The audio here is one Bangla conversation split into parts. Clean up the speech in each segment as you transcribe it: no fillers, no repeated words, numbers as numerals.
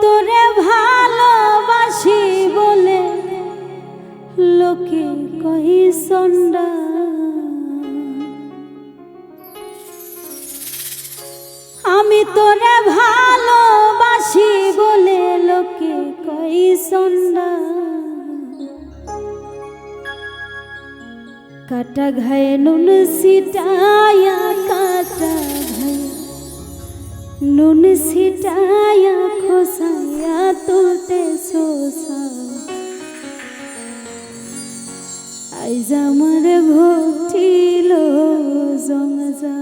তোরে ভালোবাসি বলে লোকে কই সন্ডা, আমি তোরে ভালোবাসি বলে লোকে কই সন্ডা। কাটা ঘায়ে নুন সিটায়া, কাটা ঘায়ে নুন সিটায়া, খোসায়া তুলতে শোষা। আইজ আমার ঘটিল জংজা।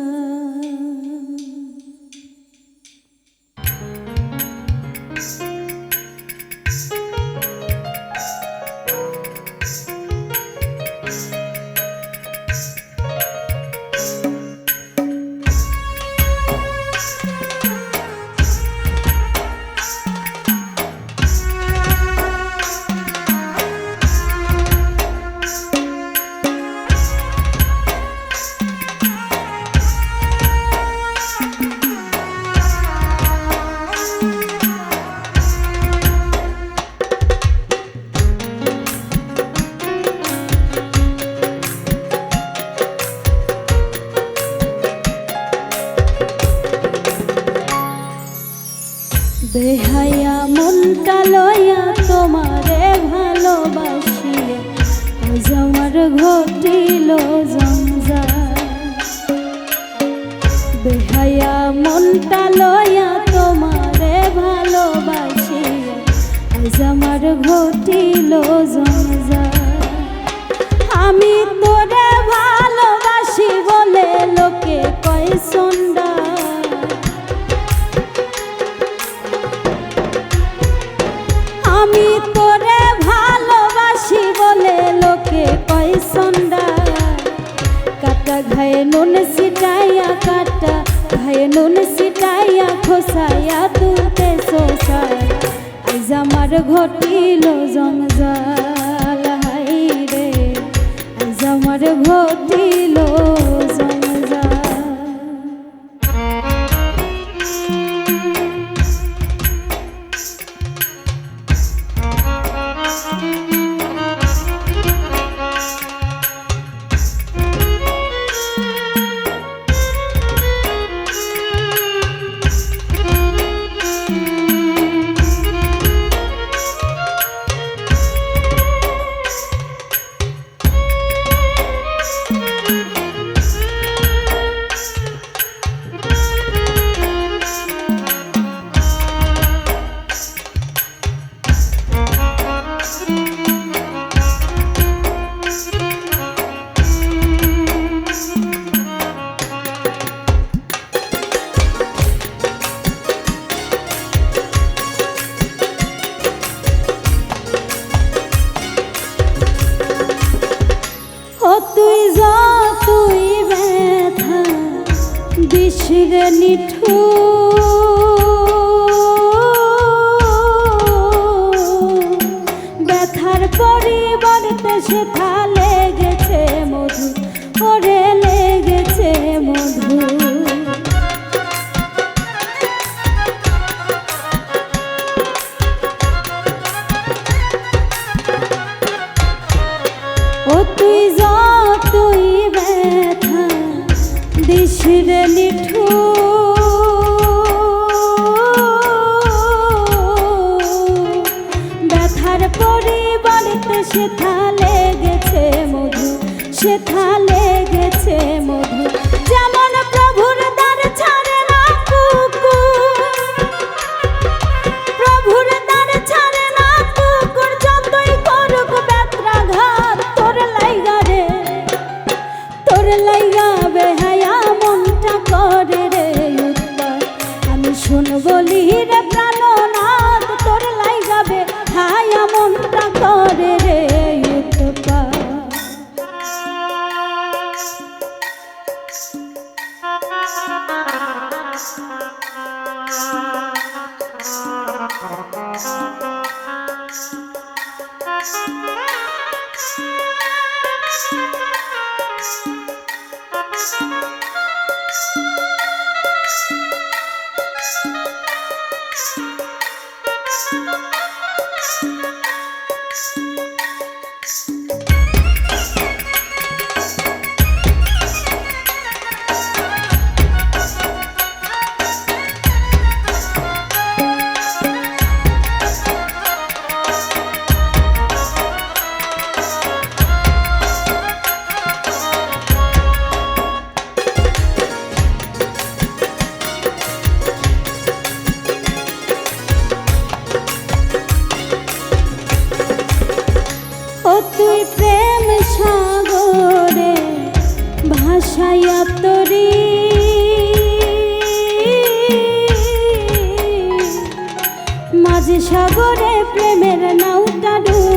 বেহায়া মনটা লইয়া তোমারে ভালোবাসিয়া আজ আমার ঘটিল জঞ্জা। বেহায়া মনটা লইয়া তোমারে ভালোবাসিয়া আজ আমার ঘটিল জঞ্জা। আমি তোরে ভালোবাসি বলে লোকে কয় সন্ডা, আমি তোরে ভালোবাসি বলে লোকে কয় সন্ডা। কাটা ঘায়ে নুন সিটাইয়া, কাটা ঘায়ে নুন সিটাইয়া, খোসাইয়া তুলতে শোষায় আজ আমার ঘটিল জঞ্জাল। হাই রে আজ আমার ঘটিল জঞ্জাল। তুই ব্যথা দিশরে নিঠু, ব্যথার পরিবর্তে সেথা লেগেছে মধু, ওরে লেগেছে মধু। ও তুই যতই ব্যথা দিশরে নিঠু, ব্যথার পরিবর্তে সেথা লেগেছে মধু, সেথা লেগেছে মধু। যেমন প্রভুর দ্বার ছাড়ে না কুকুর, প্রভুর দ্বার ছাড়ে না কুকুর, যতই করুক ব্যত্রাঘাত তোর লাইগা রে, তোর লাইগা বেহায়া মনটা করে রে উৎপাত। আমি শুনবো রে প্রাণনাথ, তোর লাইগা বেহায়া মনটা করে রে উৎপাত।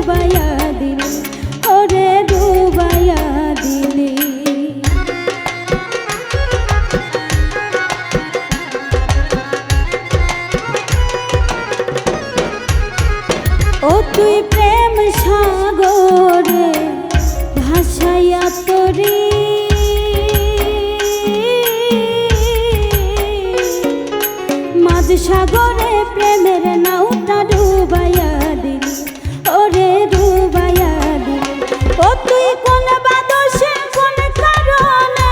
ডুবাইয়া দিলি ওরে ডুবাইয়া দিলি। ও তুই প্রেম সাগরে ভাসাইয়া তোরে মাঝ সাগরে প্রেমের নাউটা ডুবাইয়া দিলি ওরে ডুবাইয়া দিলি। ও তুই কোন বাদশে কোন কারণে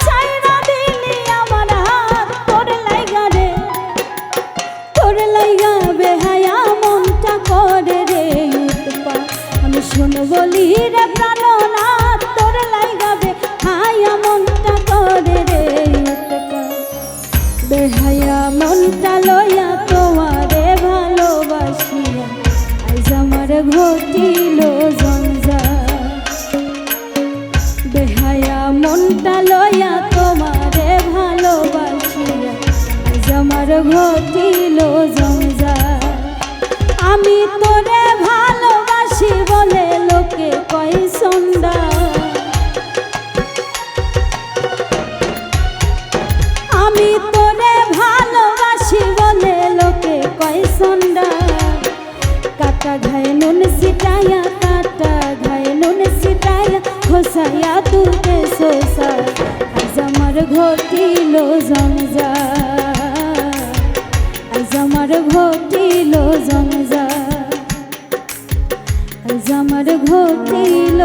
ছাইরা দিলি আমার হাত তোর লাইগা রে তোর লাইগা বেহায়া মনটা করে রে উৎপাত আমি শুন বলি রে প্রাণনাথ তোর লাইগা বেহায়া মনটা করে রে উৎপাত। বেহায়া মনটা লইয়া তোমারে ভালোবাসিয়া আজ আমার ঘটিল জঞ্জাল। বেহায়া মনটা লইয়া তোমারে ভালোবাসিয়া আজ আমার ঘটিল জঞ্জাল। আমি তোরে ভালোবাসি বলে লোকে কয় সন্ধ্যা আমি তোরে ভালোবাসি বলে লোকে কয় সন্ধ্যা। কাটা ঘায়ে নুন সিটাইয়া কাটা ঘায়ে নুন সিটাইয়া খোসাইয়া তুলতে সোসা আজ আমার ঘটিল জঞ্জাল। আজ আমার ঘটিল জঞ্জাল। আজ আমার ঘটিল